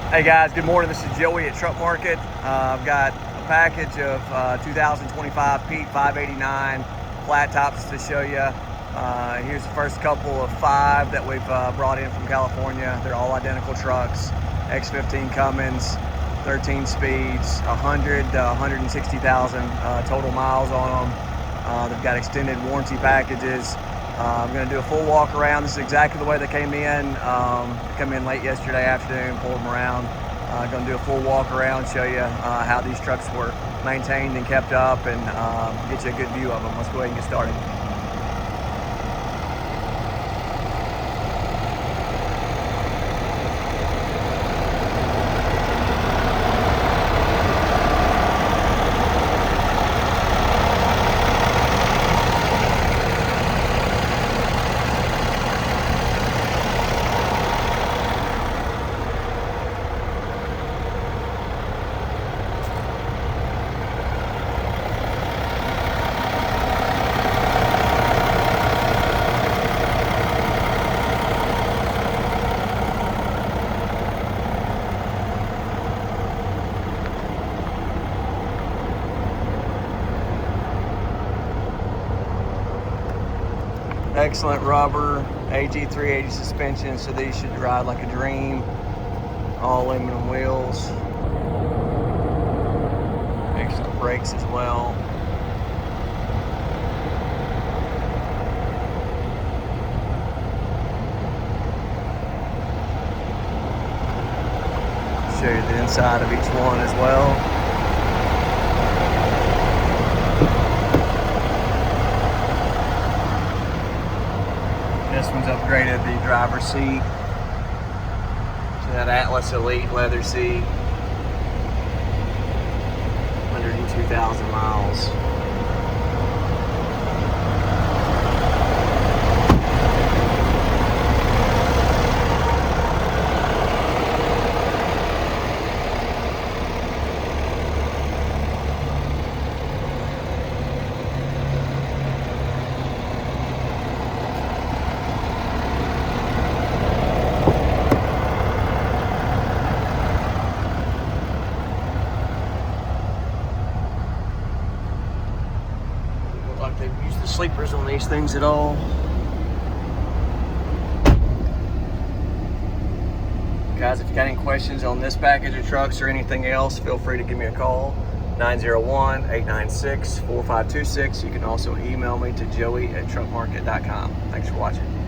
Hey guys, good morning. This is Joey at Truck Market. I've got a package of 2025 Pete 589 flat tops to show you. Here's the first couple of 5 that we've brought in from California. They're all identical trucks. X15 Cummins, 13 speeds, 100 to 160,000 total miles on them. They've got extended warranty packages. I'm going to do a full walk around. This is exactly the way they came in. They come in late yesterday afternoon, pulled them around. Going to do a full walk around, show you how these trucks were maintained and kept up, and get you a good view of them. Let's go ahead and get started. Excellent rubber, AG 380 suspension, so these should ride like a dream. All aluminum wheels. Excellent brakes as well. Show you the inside of each one as well. This one's upgraded the driver's seat to that Atlas Elite leather seat. 102,000 miles. Like they've used the sleepers on these things at all. Guys, if you got any questions on this package of trucks or anything else, feel free to give me a call, 901-896-4526. You can also email me to joey@truckmarket.com. Thanks for watching.